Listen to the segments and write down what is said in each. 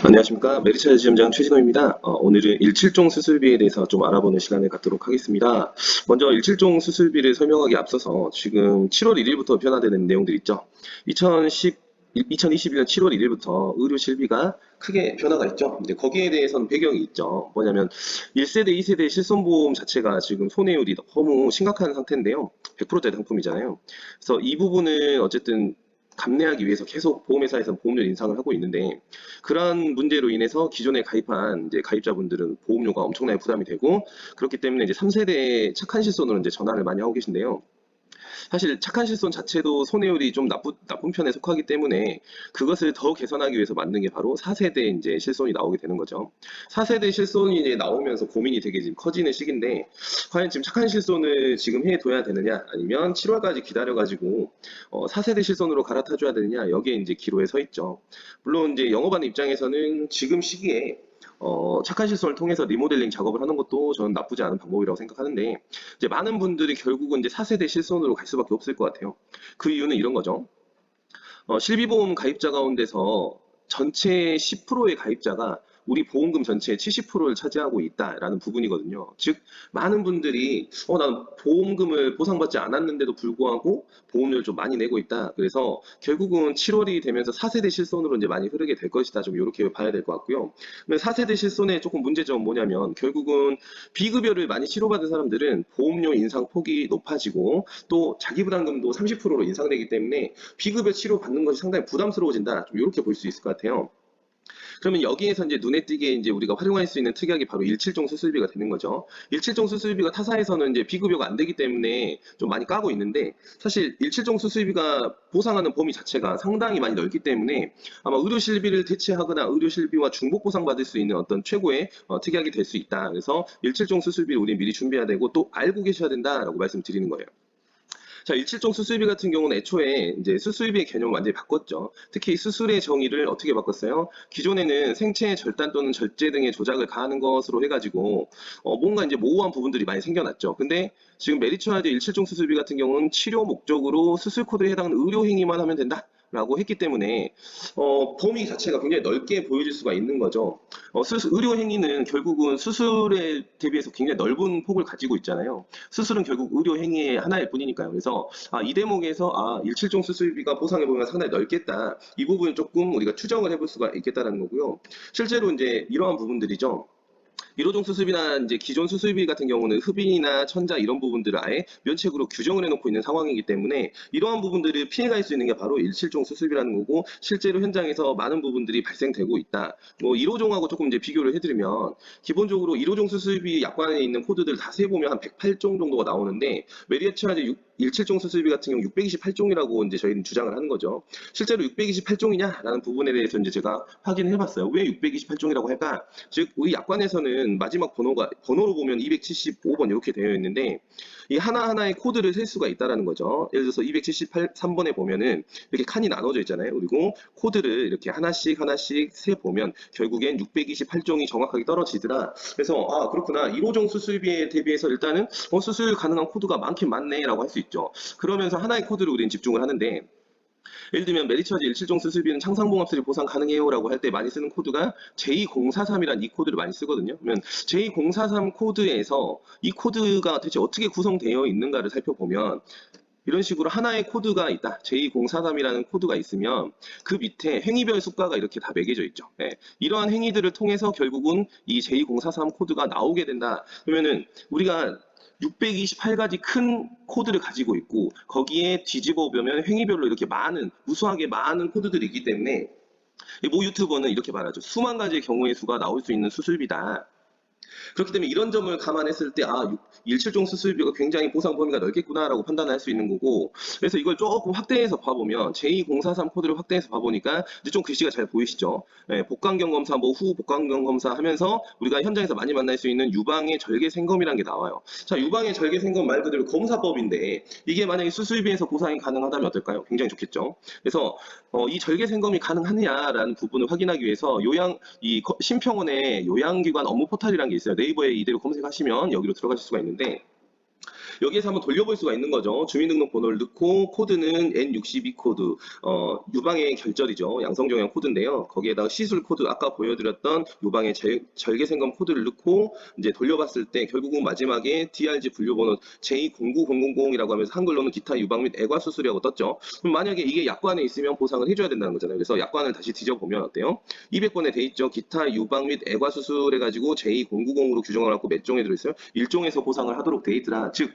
안녕하십니까. 메리차즈 지점장 최진호입니다. 오늘은 일칠종 수술비에 대해서 좀 알아보는 시간을 갖도록 하겠습니다. 먼저 일칠종 수술비를 설명하기 앞서서 지금 7월 1일부터 변화되는 내용들 있죠. 2021년 7월 1일부터 의료 실비가 크게 변화가 있죠. 근데 거기에 대해서는 배경이 있죠. 뭐냐면 1세대, 2세대 실손보험 자체가 지금 손해율이 너무 심각한 상태인데요. 100%짜리 상품이잖아요. 그래서 이 부분을 어쨌든 감내하기 위해서 계속 보험회사에서 보험료 인상을 하고 있는데, 그러한 문제로 인해서 기존에 가입한 이제 가입자분들은 보험료가 엄청나게 부담이 되고, 그렇기 때문에 이제 3세대 착한 실손으로 이제 전환을 많이 하고 계신데요. 사실 착한 실손 자체도 손해율이 좀 나쁜 편에 속하기 때문에 그것을 더 개선하기 위해서 만든 게 바로 4세대 이제 실손이 나오게 되는 거죠. 4세대 실손이 이제 나오면서 고민이 되게 지금 커지는 시기인데, 과연 지금 착한 실손을 지금 해둬야 되느냐, 아니면 7월까지 기다려가지고 4세대 실손으로 갈아타줘야 되느냐, 여기에 이제 기로에 서 있죠. 물론 이제 영업하는 입장에서는 지금 시기에 착한 실손을 통해서 리모델링 작업을 하는 것도 저는 나쁘지 않은 방법이라고 생각하는데, 이제 많은 분들이 결국은 이제 4세대 실손으로 갈 수밖에 없을 것 같아요. 그 이유는 이런 거죠. 실비보험 가입자 가운데서 전체 10%의 가입자가 우리 보험금 전체의 70%를 차지하고 있다라는 부분이거든요. 즉, 많은 분들이 난 보험금을 보상받지 않았는데도 불구하고 보험료를 좀 많이 내고 있다. 그래서 결국은 7월이 되면서 4세대 실손으로 이제 많이 흐르게 될 것이다. 좀 이렇게 봐야 될 것 같고요. 근데 4세대 실손의 조금 문제점은 뭐냐면, 결국은 비급여를 많이 치료받은 사람들은 보험료 인상 폭이 높아지고, 또 자기 부담금도 30%로 인상되기 때문에 비급여 치료 받는 것이 상당히 부담스러워진다. 좀 이렇게 볼 수 있을 것 같아요. 그러면 여기에서 이제 눈에 띄게 이제 우리가 활용할 수 있는 특약이 바로 일칠종 수술비가 되는 거죠. 일칠종 수술비가 타사에서는 이제 비급여가 안 되기 때문에 좀 많이 까고 있는데, 사실 일칠종 수술비가 보상하는 범위 자체가 상당히 많이 넓기 때문에 아마 의료실비를 대체하거나 의료실비와 중복 보상받을 수 있는 어떤 최고의 특약이 될 수 있다. 그래서 일칠종 수술비를 우리 미리 준비해야 되고, 또 알고 계셔야 된다라고 말씀드리는 거예요. 자, 일칠종 수술비 같은 경우는 애초에 이제 수술비의 개념을 완전히 바꿨죠. 특히 수술의 정의를 어떻게 바꿨어요? 기존에는 생체 절단 또는 절제 등의 조작을 가하는 것으로 해가지고 뭔가 이제 모호한 부분들이 많이 생겨났죠. 근데 지금 메리츠와드 일칠종 수술비 같은 경우는 치료 목적으로 수술 코드에 해당하는 의료 행위만 하면 된다. 라고 했기 때문에 범위 자체가 굉장히 넓게 보여질 수가 있는 거죠. 의료 행위는 결국은 수술에 대비해서 굉장히 넓은 폭을 가지고 있잖아요. 수술은 결국 의료 행위의 하나일 뿐이니까요. 그래서 이 대목에서 일칠종 수술비가 보상해 보면 상당히 넓겠다. 이 부분을 조금 우리가 추정을 해볼 수가 있겠다라는 거고요. 실제로 이제 이러한 부분들이죠. 1호종 수술비나 이제 기존 수술비 같은 경우는 흡인이나 천자 이런 부분들을 아예 면책으로 규정을 해놓고 있는 상황이기 때문에 이러한 부분들을 피해갈 수 있는 게 바로 일실종 수술비라는 거고, 실제로 현장에서 많은 부분들이 발생되고 있다. 뭐 1호종하고 조금 이제 비교를 해드리면, 기본적으로 1호종 수술비 약관에 있는 코드들 다 세보면 한 108종 정도가 나오는데, 메리어치아드 17종 수술비 같은 경우 628종이라고 이제 저희는 주장을 하는 거죠. 실제로 628종이냐라는 부분에 대해서 이제 제가 확인을 해봤어요. 왜 628종이라고 할까? 즉, 우리 약관에서는 마지막 번호로 보면 275번 이렇게 되어 있는데, 이 하나하나의 코드를 셀 수가 있다라는 거죠. 예를 들어서 273번에 보면은 이렇게 칸이 나눠져 있잖아요. 그리고 코드를 이렇게 하나씩 하나씩 세 보면 결국엔 628종이 정확하게 떨어지더라. 그래서 그렇구나. 1호종 수술비에 대비해서 일단은 수술 가능한 코드가 많긴 많네라고 할 수 있죠. 그러면서 하나의 코드를 우리는 집중을 하는데, 예를 들면 메리츠와즈 일실종 수술비는 창상봉합술이 보상 가능해요라고 할 때 많이 쓰는 코드가 J043이라는 이 코드를 많이 쓰거든요. 그러면 J043 코드에서 이 코드가 대체 어떻게 구성되어 있는가를 살펴보면, 이런 식으로 하나의 코드가 있다. J043이라는 코드가 있으면 그 밑에 행위별 수가가 이렇게 다 매겨져 있죠. 이러한 행위들을 통해서 결국은 이 J043 코드가 나오게 된다. 그러면은 우리가 628가지 큰 코드를 가지고 있고, 거기에 뒤집어 보면 행위별로 이렇게 무수하게 많은 코드들이 있기 때문에 모 유튜버는 이렇게 말하죠. 수만 가지의 경우의 수가 나올 수 있는 수술비다. 그렇기 때문에 이런 점을 감안했을 때 일실종 수술비가 굉장히 보상 범위가 넓겠구나라고 판단할 수 있는 거고, 그래서 이걸 조금 확대해서 봐보면 J043 코드를 확대해서 봐보니까 이제 좀 글씨가 잘 보이시죠? 복강경 검사, 후 복강경 검사 하면서 우리가 현장에서 많이 만날 수 있는 유방의 절개 생검이라는 게 나와요. 자, 유방의 절개 생검 말 그대로 검사법인데, 이게 만약에 수술비에서 보상이 가능하다면 어떨까요? 굉장히 좋겠죠. 그래서 이 절개 생검이 가능하느냐라는 부분을 확인하기 위해서 심평원의 요양기관 업무 포털이라는 게 있어요. 네이버에 이대로 검색하시면 여기로 들어가실 수가 있는데, 여기에서 한번 돌려볼 수가 있는 거죠. 주민등록번호를 넣고 코드는 N62 코드, 유방의 결절이죠. 양성종양 코드인데요. 거기에다가 시술 코드, 아까 보여드렸던 유방의 절개생검 코드를 넣고 이제 돌려봤을 때 결국은 마지막에 DRG 분류번호 J09000이라고 하면서 한글로는 기타 유방 및 애과 수술이라고 떴죠. 그럼 만약에 이게 약관에 있으면 보상을 해줘야 된다는 거잖아요. 그래서 약관을 다시 뒤져보면 어때요? 200번에 돼 있죠. 기타 유방 및 애과 수술 해가지고 J090으로 규정을 하고 몇 종에 들어있어요? 1종에서 보상을 하도록 돼 있더라. 즉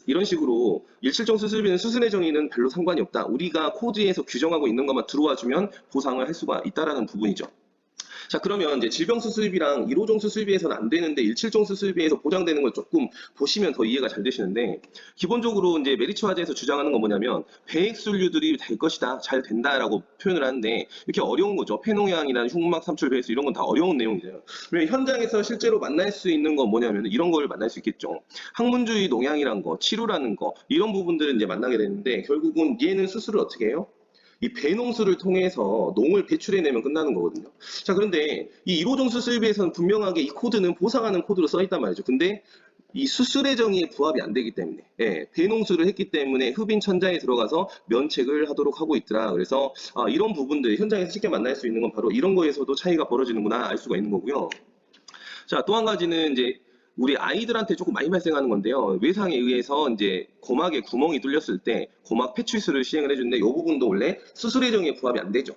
이런 식으로 일실종 수술비는 수술의 정의는 별로 상관이 없다. 우리가 코드에서 규정하고 있는 것만 들어와주면 보상을 할 수가 있다라는 부분이죠. 자, 그러면 이제 질병 수술비랑 1호종 수술비에서는 안 되는데 1실종 수술비에서 보장되는 걸 조금 보시면 더 이해가 잘 되시는데, 기본적으로 이제 메리츠 화재에서 주장하는 건 뭐냐면 배액술류들이 될 것이다, 잘 된다라고 표현을 하는데 이렇게 어려운 거죠. 폐농양이나 흉막 삼출 배수 이런 건 다 어려운 내용이죠. 왜냐면 현장에서 실제로 만날 수 있는 건 뭐냐면 이런 걸 만날 수 있겠죠. 항문주의 농양이란 거, 치료라는 거 이런 부분들을 이제 만나게 되는데 결국은 얘는 수술을 어떻게 해요? 이 배농수를 통해서 농을 배출해내면 끝나는 거거든요. 자, 그런데 이 1호종 수술비에서는 분명하게 이 코드는 보상하는 코드로 써 있단 말이죠. 근데 이 수술의 정의에 부합이 안 되기 때문에, 배농수를 했기 때문에 흡인 천장에 들어가서 면책을 하도록 하고 있더라. 그래서 이런 부분들 현장에서 쉽게 만날 수 있는 건 바로 이런 거에서도 차이가 벌어지는구나 알 수가 있는 거고요. 자, 또 한 가지는 이제 우리 아이들한테 조금 많이 발생하는 건데요. 외상에 의해서 이제 고막에 구멍이 뚫렸을 때 고막 패치술을 시행을 해주는데 이 부분도 원래 수술 예정에 부합이 안 되죠.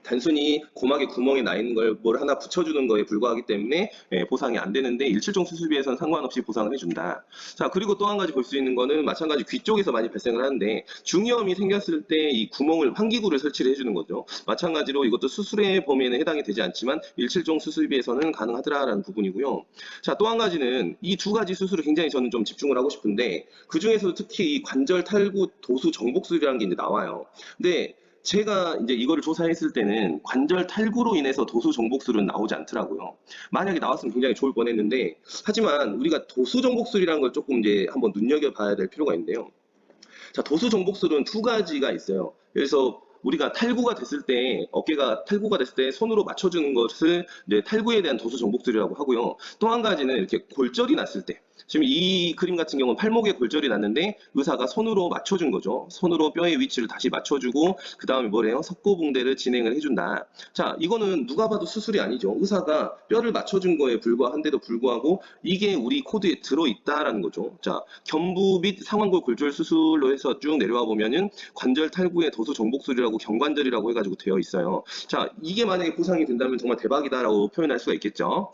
단순히 고막에 구멍이 나 있는 걸 뭘 하나 붙여주는 거에 불과하기 때문에 보상이 안 되는데 일실종 수술비에서는 상관없이 보상을 해준다. 자, 그리고 또 한 가지 볼 수 있는 거는 마찬가지 귀 쪽에서 많이 발생을 하는데 중이염이 생겼을 때 이 구멍을 환기구를 설치를 해주는 거죠. 마찬가지로 이것도 수술의 범위에는 해당이 되지 않지만 일실종 수술비에서는 가능하더라라는 부분이고요. 자, 또 한 가지는 이 두 가지 수술을 굉장히 저는 좀 집중을 하고 싶은데 그 중에서도 특히 이 관절 탈구 도수 정복술이라는 게 이제 나와요. 근데 제가 이제 이거를 조사했을 때는 관절 탈구로 인해서 도수 정복술은 나오지 않더라고요. 만약에 나왔으면 굉장히 좋을 뻔했는데, 하지만 우리가 도수 정복술이라는 걸 조금 이제 한번 눈여겨봐야 될 필요가 있는데요. 자, 도수 정복술은 두 가지가 있어요. 그래서 우리가 탈구가 됐을 때, 어깨가 탈구가 됐을 때 손으로 맞춰주는 것을 이제 탈구에 대한 도수 정복술이라고 하고요. 또 한 가지는 이렇게 골절이 났을 때, 지금 이 그림 같은 경우는 팔목에 골절이 났는데 의사가 손으로 맞춰준 거죠. 손으로 뼈의 위치를 다시 맞춰주고 그 다음에 뭐래요? 석고붕대를 진행을 해준다. 자, 이거는 누가 봐도 수술이 아니죠. 의사가 뼈를 맞춰준 거에 불과한데도 불구하고 이게 우리 코드에 들어있다라는 거죠. 자, 견부 및 상완골 골절 수술로 해서 쭉 내려와 보면은 관절 탈구의 도수 정복술이라고 경관절이라고 해가지고 되어 있어요. 자, 이게 만약에 보상이 된다면 정말 대박이다라고 표현할 수가 있겠죠.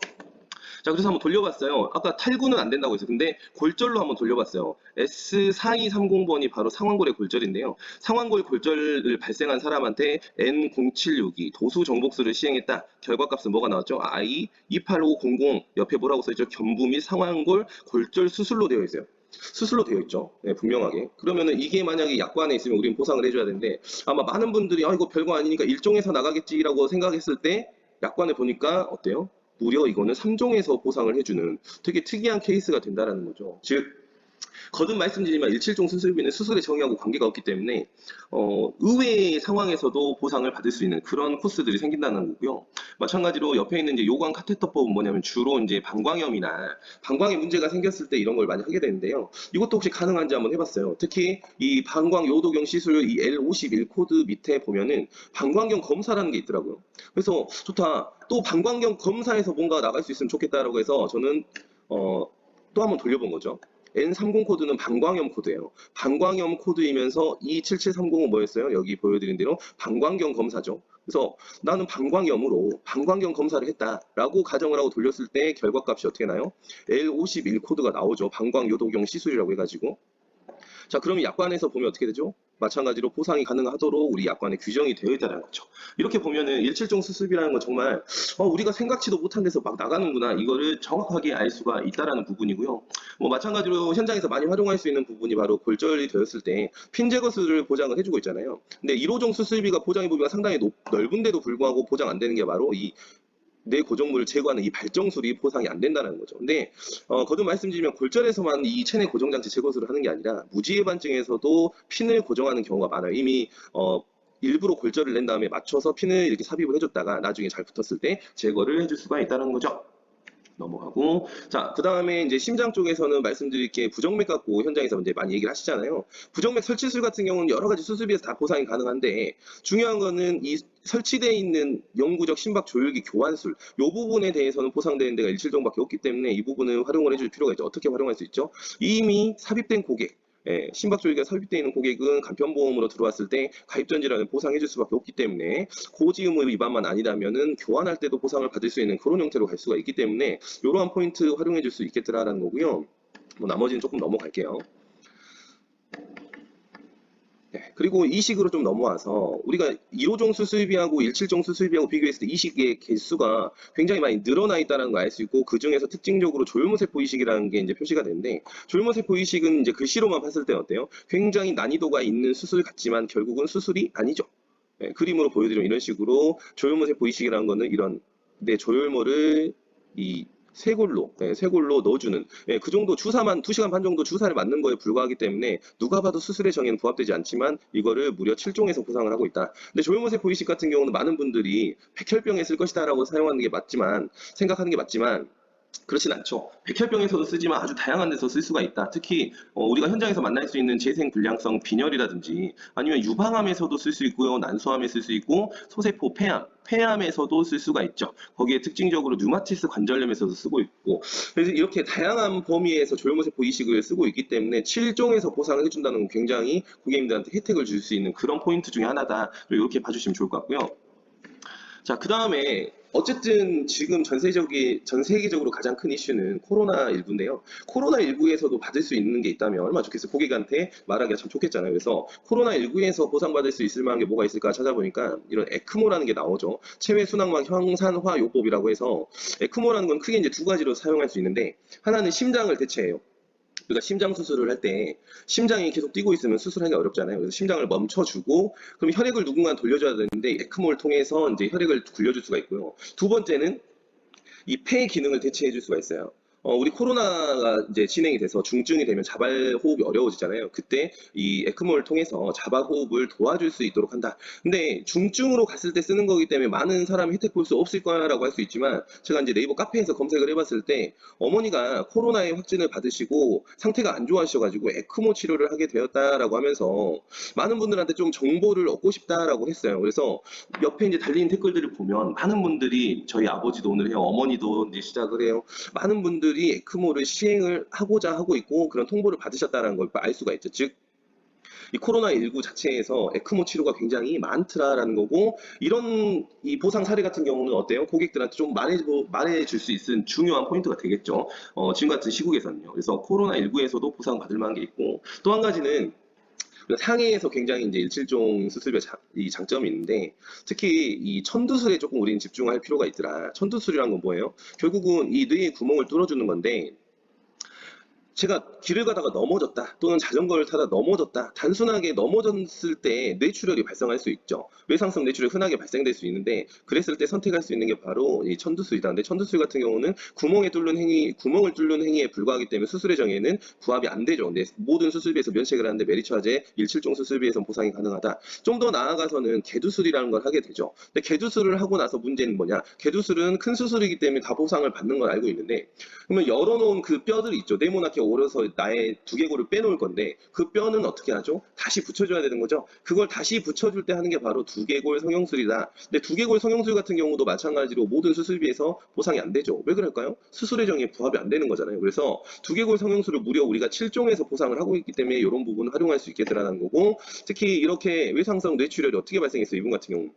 자, 그래서 한번 돌려봤어요. 아까 탈구는 안 된다고 했어요. 근데 골절로 한번 돌려봤어요. S4230번이 바로 상완골의 골절인데요. 상완골 골절을 발생한 사람한테 N0762 도수 정복술을 시행했다. 결과값은 뭐가 나왔죠? I28500 옆에 뭐라고 써있죠? 견부 및 상완골 골절 수술로 되어 있어요. 수술로 되어 있죠. 네, 분명하게. 그러면은 이게 만약에 약관에 있으면 우리는 보상을 해줘야 되는데 아마 많은 분들이 이거 별거 아니니까 1종에서 나가겠지라고 생각했을 때 약관을 보니까 어때요? 무려 이거는 3종에서 보상을 해주는 되게 특이한 케이스가 된다는 거죠. 즉 거듭 말씀드리지만 1실종 수술비는 수술의 정의하고 관계가 없기 때문에 의외의 상황에서도 보상을 받을 수 있는 그런 코스들이 생긴다는 거고요. 마찬가지로 옆에 있는 이제 요관 카테터법은 뭐냐면 주로 이제 방광염이나 방광에 문제가 생겼을 때 이런 걸 많이 하게 되는데요. 이것도 혹시 가능한지 한번 해봤어요. 특히 이 방광 요도경 시술 이 L51 코드 밑에 보면은 방광경 검사라는 게 있더라고요. 그래서 좋다. 또 방광경 검사에서 뭔가 나갈 수 있으면 좋겠다라고 해서 저는 또 한번 돌려본 거죠. N30 코드는 방광염 코드예요. 방광염 코드이면서 이 7730은 뭐였어요? 여기 보여드린 대로 방광경 검사죠. 그래서 나는 방광염으로 방광경 검사를 했다라고 가정을 하고 돌렸을 때 결과값이 어떻게 나요? L51 코드가 나오죠. 방광요도경 시술이라고 해가지고. 자, 그러면 약관에서 보면 어떻게 되죠? 마찬가지로 보상이 가능하도록 우리 약관에 규정이 되어 있다는 거죠. 이렇게 보면은 일실종 수술비라는 건 정말 우리가 생각지도 못한 데서 막 나가는구나 이거를 정확하게 알 수가 있다라는 부분이고요. 뭐 마찬가지로 현장에서 많이 활용할 수 있는 부분이 바로 골절이 되었을 때 핀 제거술을 보장을 해주고 있잖아요. 근데 1호종 수술비가 보장의 범위가 상당히 넓은데도 불구하고 보장 안 되는 게 바로 이 뇌 고정물을 제거하는 이 발정술이 보상이 안 된다는 거죠. 근데 거듭 말씀드리면 골절에서만 이 체내 고정장치 제거술을 하는 게 아니라 무지해반증에서도 핀을 고정하는 경우가 많아요. 이미 일부러 골절을 낸 다음에 맞춰서 핀을 이렇게 삽입을 해줬다가 나중에 잘 붙었을 때 제거를 해줄 수가 있다는 거죠. 넘어가고. 자, 그 다음에 이제 심장 쪽에서는 말씀드릴 게 부정맥 갖고 현장에서 이제 많이 얘기를 하시잖아요. 부정맥 설치술 같은 경우는 여러 가지 수술비에서 다 보상이 가능한데, 중요한 거는 이 설치되어 있는 영구적 심박 조율기 교환술, 이 부분에 대해서는 보상되는 데가 일실정밖에 없기 때문에 이 부분은 활용을 해줄 필요가 있죠. 어떻게 활용할 수 있죠? 이미 삽입된 고객, 심박조율기가 삽입되어 있는 고객은 간편보험으로 들어왔을 때 가입전지라는 보상해줄 수밖에 없기 때문에 고지의무 위반만 아니라면은 교환할 때도 보상을 받을 수 있는 그런 형태로 갈 수가 있기 때문에 이러한 포인트 활용해줄 수 있겠더라라는 거고요. 뭐 나머지는 조금 넘어갈게요. 그리고 이식으로 좀 넘어와서 우리가 1호종 수술비하고 17종 수술비하고 비교했을 때 이식의 개수가 굉장히 많이 늘어나 있다는 걸 알 수 있고, 그 중에서 특징적으로 조혈모세포 이식이라는 게 이제 표시가 되는데, 조혈모세포 이식은 이제 글씨로만 봤을 때 어때요? 굉장히 난이도가 있는 수술 같지만 결국은 수술이 아니죠. 그림으로 보여드리면 이런 식으로 조혈모세포 이식이라는 거는 이런 내 조혈모를 이 쇄골로 넣어주는, 그 정도 주사만 2시간 반 정도 주사를 맞는 거에 불과하기 때문에 누가 봐도 수술의 정의는 부합되지 않지만 이거를 무려 7종에서 보상을 하고 있다. 근데 조혈모세포 이식 같은 경우는 많은 분들이 백혈병에 쓸 것이다라고 사용하는 게 맞지만, 생각하는 게 맞지만 그렇진 않죠. 백혈병에서도 쓰지만 아주 다양한 데서 쓸 수가 있다. 특히 우리가 현장에서 만날 수 있는 재생불량성 빈혈이라든지 아니면 유방암에서도 쓸 수 있고요. 난소암에 쓸 수 있고 소세포 폐암에서도 쓸 수가 있죠. 거기에 특징적으로 류마티스 관절염에서도 쓰고 있고, 그래서 이렇게 다양한 범위에서 조혈모세포 이식을 쓰고 있기 때문에 7종에서 보상을 해준다는 건 굉장히 고객님들한테 혜택을 줄 수 있는 그런 포인트 중에 하나다. 이렇게 봐주시면 좋을 것 같고요. 자, 그 다음에 어쨌든 지금 전 세계적으로 가장 큰 이슈는 코로나19인데요. 코로나19에서도 받을 수 있는 게 있다면 얼마나 좋겠어요. 고객한테 말하기가 참 좋겠잖아요. 그래서 코로나19에서 보상받을 수 있을 만한 게 뭐가 있을까 찾아보니까 이런 에크모라는 게 나오죠. 체외 순항막 형산화 요법이라고 해서, 에크모라는 건 크게 이제 두 가지로 사용할 수 있는데, 하나는 심장을 대체해요. 우리가 심장 수술을 할 때 심장이 계속 뛰고 있으면 수술하기가 어렵잖아요. 그래서 심장을 멈춰주고 그럼 혈액을 누군가 돌려줘야 되는데 에크모를 통해서 이제 혈액을 굴려줄 수가 있고요. 두 번째는 이 폐 기능을 대체해 줄 수가 있어요. 우리 코로나가 이제 진행이 돼서 중증이 되면 자발 호흡이 어려워지잖아요. 그때 이 에크모를 통해서 자발 호흡을 도와줄 수 있도록 한다. 근데 중증으로 갔을 때 쓰는 거기 때문에 많은 사람이 혜택 볼 수 없을 거라고 할 수 있지만, 제가 이제 네이버 카페에서 검색을 해봤을 때 어머니가 코로나에 확진을 받으시고 상태가 안 좋아하셔가지고 에크모 치료를 하게 되었다라고 하면서 많은 분들한테 좀 정보를 얻고 싶다라고 했어요. 그래서 옆에 이제 달린 댓글들을 보면 많은 분들이 저희 아버지도 오늘 해요. 어머니도 이제 시작을 해요. 많은 분들이 에크모를 시행을 하고자 하고 있고 그런 통보를 받으셨다는 걸 알 수가 있죠. 즉, 이 코로나19 자체에서 에크모 치료가 굉장히 많더라라는 거고, 이런 이 보상 사례 같은 경우는 어때요? 고객들한테 좀 말해줄 수 있는 중요한 포인트가 되겠죠. 지금 같은 시국에서는요. 그래서 코로나19에서도 보상받을 만한 게 있고, 또 한 가지는 상해에서 굉장히 이제 일실종 수술의 이 장점이 있는데, 특히 이 천두술에 조금 우리는 집중할 필요가 있더라. 천두술이란 건 뭐예요? 결국은 이 뇌의 구멍을 뚫어주는 건데, 제가 길을 가다가 넘어졌다, 또는 자전거를 타다 넘어졌다, 단순하게 넘어졌을 때 뇌출혈이 발생할 수 있죠. 외상성 뇌출혈이 흔하게 발생될 수 있는데, 그랬을 때 선택할 수 있는 게 바로 이 천두술이다. 근데 천두술 같은 경우는 구멍을 뚫는 행위에 불과하기 때문에 수술의 정의에는 부합이 안 되죠. 근데 모든 수술비에서 면책을 하는데 메리츠화재 17종 수술비에서는 보상이 가능하다. 좀 더 나아가서는 개두술이라는 걸 하게 되죠. 근데 개두술을 하고 나서 문제는 뭐냐? 개두술은 큰 수술이기 때문에 다 보상을 받는 걸 알고 있는데, 그러면 열어놓은 그 뼈들이 있죠. 네모나게 오려서 나의 두개골을 빼놓을 건데, 그 뼈는 어떻게 하죠? 다시 붙여줘야 되는 거죠. 그걸 다시 붙여줄 때 하는 게 바로 두개골 성형술이다. 근데 두개골 성형술 같은 경우도 마찬가지로 모든 수술비에서 보상이 안 되죠. 왜 그럴까요? 수술의 정의에 부합이 안 되는 거잖아요. 그래서 두개골 성형술을 무려 우리가 7종에서 보상을 하고 있기 때문에 이런 부분을 활용할 수 있겠다라는 거고, 특히 이렇게 외상성 뇌출혈이 어떻게 발생했어요? 이분 같은 경우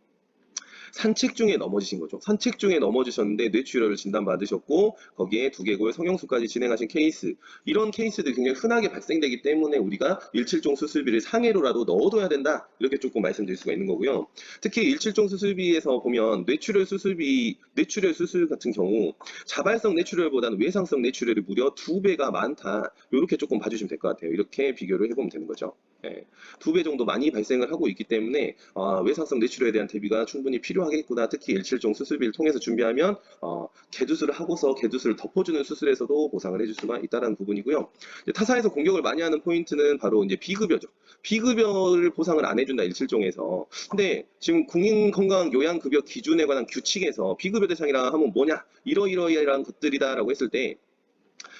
산책 중에 넘어지신 거죠. 산책 중에 넘어지셨는데 뇌출혈을 진단받으셨고 거기에 두개골 성형술까지 진행하신 케이스, 이런 케이스들이 굉장히 흔하게 발생되기 때문에 우리가 17종 수술비를 상해로라도 넣어둬야 된다, 이렇게 조금 말씀드릴 수가 있는 거고요. 특히 17종 수술비에서 보면 뇌출혈 수술 같은 경우 자발성 뇌출혈보다는 외상성 뇌출혈이 무려 2배가 많다, 이렇게 조금 봐주시면 될 것 같아요. 이렇게 비교를 해보면 되는 거죠. 예, 2배 정도 많이 발생을 하고 있기 때문에 외상성 뇌출혈에 대한 대비가 충분히 필요하겠구나. 특히 일칠종 수술비를 통해서 준비하면 개두술을 하고서 개두술을 덮어주는 수술에서도 보상을 해줄 수가 있다는 부분이고요. 이제 타사에서 공격을 많이 하는 포인트는 바로 이제 비급여죠. 비급여를 보상을 안 해준다 일칠종에서. 근데 지금 국민건강요양급여 기준에 관한 규칙에서 비급여 대상이라 하면 뭐냐? 이러이러이러한 것들이다라고 했을 때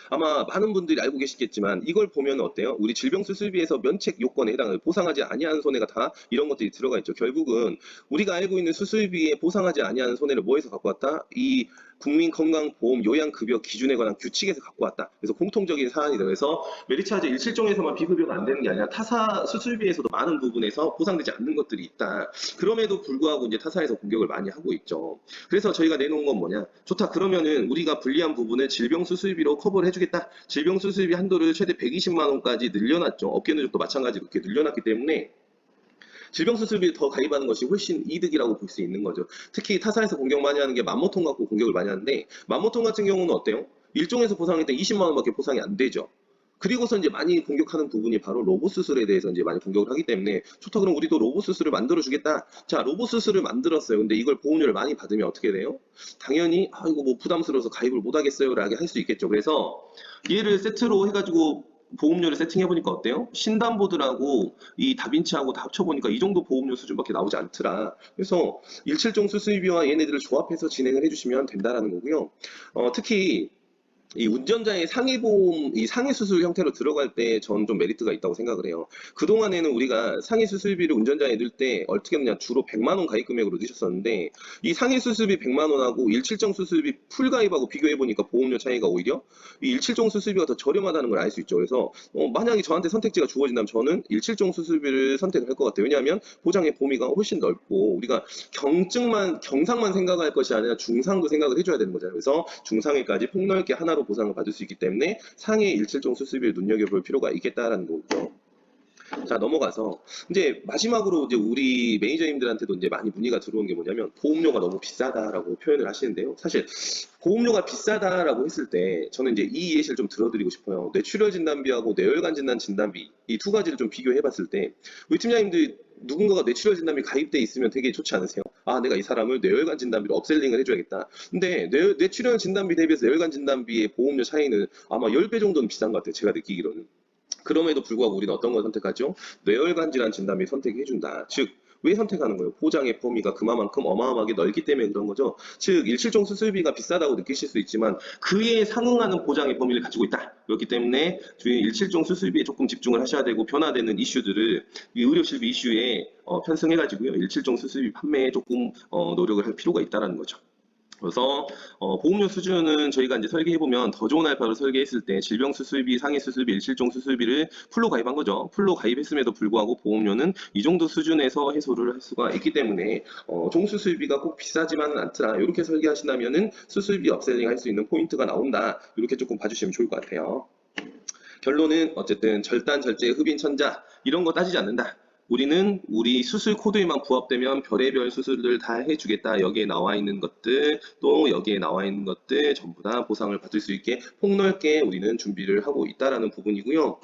아마 많은 분들이 알고 계시겠지만 이걸 보면 어때요? 우리 질병수술비에서 면책 요건에 해당하는 보상하지 아니하는 손해가 다 이런 것들이 들어가 있죠. 결국은 우리가 알고 있는 수술비에 보상하지 아니하는 손해를 뭐에서 갖고 왔다? 이 국민건강보험 요양급여 기준에 관한 규칙에서 갖고 왔다. 그래서 공통적인 사안이다. 그래서 메리츠하즈 일실종에서만 비급여가 안 되는 게 아니라 타사 수술비에서도 많은 부분에서 보상되지 않는 것들이 있다. 그럼에도 불구하고 이제 타사에서 공격을 많이 하고 있죠. 그래서 저희가 내놓은 건 뭐냐? 좋다. 그러면은 우리가 불리한 부분을 질병수술비로 커버를 해주겠다. 질병수술비 한도를 최대 120만 원까지 늘려놨죠. 업계누적도 마찬가지로 그렇게 늘려놨기 때문에 질병수술비를 더 가입하는 것이 훨씬 이득이라고 볼 수 있는 거죠. 특히 타사에서 공격 많이 하는 게 맘모통 갖고 공격을 많이 하는데 맘모통 같은 경우는 어때요? 일종에서 보상할 때 20만 원밖에 보상이 안 되죠. 그리고서 이제 많이 공격하는 부분이 바로 로봇 수술에 대해서 이제 많이 공격을 하기 때문에 좋다 그럼 우리도 로봇 수술을 만들어 주겠다. 자, 로봇 수술을 만들었어요. 근데 이걸 보험료를 많이 받으면 어떻게 돼요? 당연히 이거 뭐 부담스러워서 가입을 못 하겠어요라고 할 수 있겠죠. 그래서 얘를 세트로 해가지고 보험료를 세팅해보니까 어때요? 신담보드라고 이 다빈치하고 다 합쳐보니까 이 정도 보험료 수준밖에 나오지 않더라. 그래서 일칠종 수술비와 얘네들을 조합해서 진행을 해주시면 된다라는 거고요. 특히 이 운전자의 상해보험, 이 상해수술 형태로 들어갈 때 전 좀 메리트가 있다고 생각을 해요. 그동안에는 우리가 상해수술비를 운전자에 넣을 때 어떻게 했느냐, 주로 100만 원 가입 금액으로 넣으셨었는데, 이 상해수술비 100만 원하고 일칠종 수술비 풀 가입하고 비교해보니까 보험료 차이가 오히려 이 일칠종 수술비가 더 저렴하다는 걸 알 수 있죠. 그래서 만약에 저한테 선택지가 주어진다면 저는 일칠종 수술비를 선택을 할 것 같아요. 왜냐하면 보장의 범위가 훨씬 넓고 우리가 경상만 생각할 것이 아니라 중상도 생각을 해줘야 되는 거잖아요. 그래서 중상에까지 폭넓게 하나로 보상을 받을 수 있기 때문에 상해 일칠종 수술비를 눈여겨볼 필요가 있겠다라는 거고요. 자, 넘어가서 이제 마지막으로 이제 우리 매니저님들한테도 이제 많이 문의가 들어온 게 뭐냐면 보험료가 너무 비싸다라고 표현을 하시는데요. 사실 보험료가 비싸다라고 했을 때 저는 이제 이 예시를 좀 들어드리고 싶어요. 뇌출혈 진단비하고 뇌혈관 진단 진단비 이 두 가지를 좀 비교해 봤을 때 우리 팀장님들 누군가가 뇌출혈 진단비 가입돼 있으면 되게 좋지 않으세요? 내가 이 사람을 뇌혈관 진단비로 업셀링을 해줘야겠다. 근데 뇌출혈 진단비 대비해서 뇌혈관 진단비의 보험료 차이는 아마 10배 정도는 비싼 것 같아요. 제가 느끼기로는. 그럼에도 불구하고 우리는 어떤 걸 선택하죠? 뇌혈관 질환 진단비 선택해준다. 즉, 왜 선택하는 거예요? 보장의 범위가 그만큼 어마어마하게 넓기 때문에 그런 거죠. 즉, 일실종 수술비가 비싸다고 느끼실 수 있지만 그에 상응하는 보장의 범위를 가지고 있다. 그렇기 때문에 주의 일실종 수술비에 조금 집중을 하셔야 되고 변화되는 이슈들을 이 의료실비 이슈에 편승해가지고요. 일실종 수술비 판매에 조금 노력을 할 필요가 있다는 거죠. 그래서 보험료 수준은 저희가 이제 설계해보면 더 좋은 알파를 설계했을 때 질병 수술비, 상해 수술비, 일실종 수술비를 풀로 가입한 거죠. 풀로 가입했음에도 불구하고 보험료는 이 정도 수준에서 해소를 할 수가 있기 때문에 종수술비가 꼭 비싸지만은 않더라. 이렇게 설계하신다면은 수술비 업셀링 할 수 있는 포인트가 나온다. 이렇게 조금 봐주시면 좋을 것 같아요. 결론은 어쨌든 절단, 절제, 흡인, 천자 이런 거 따지지 않는다. 우리는 우리 수술 코드에만 부합되면 별의별 수술을 다 해주겠다. 여기에 나와 있는 것들, 또 여기에 나와 있는 것들 전부 다 보상을 받을 수 있게 폭넓게 우리는 준비를 하고 있다라는 부분이고요.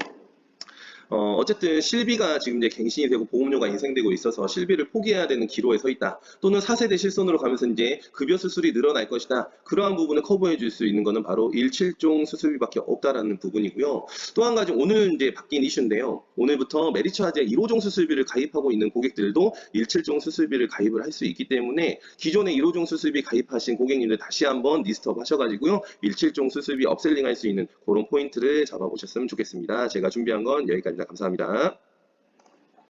어쨌든 실비가 지금 이제 갱신이 되고 보험료가 인생되고 있어서 실비를 포기해야 되는 기로에 서 있다. 또는 4세대 실손으로 가면서 이제 급여 수술이 늘어날 것이다. 그러한 부분을 커버해 줄 수 있는 것은 바로 일칠종 수술비밖에 없다라는 부분이고요. 또 한 가지 오늘 이제 바뀐 이슈인데요. 오늘부터 메리츠하즈에 1호종 수술비를 가입하고 있는 고객들도 일칠종 수술비를 가입을 할 수 있기 때문에 기존에 1호종 수술비 가입하신 고객님들 다시 한번 리스트업 하셔가지고요. 일칠종 수술비 업셀링 할 수 있는 그런 포인트를 잡아보셨으면 좋겠습니다. 제가 준비한 건 여기까지입니다. 감사합니다.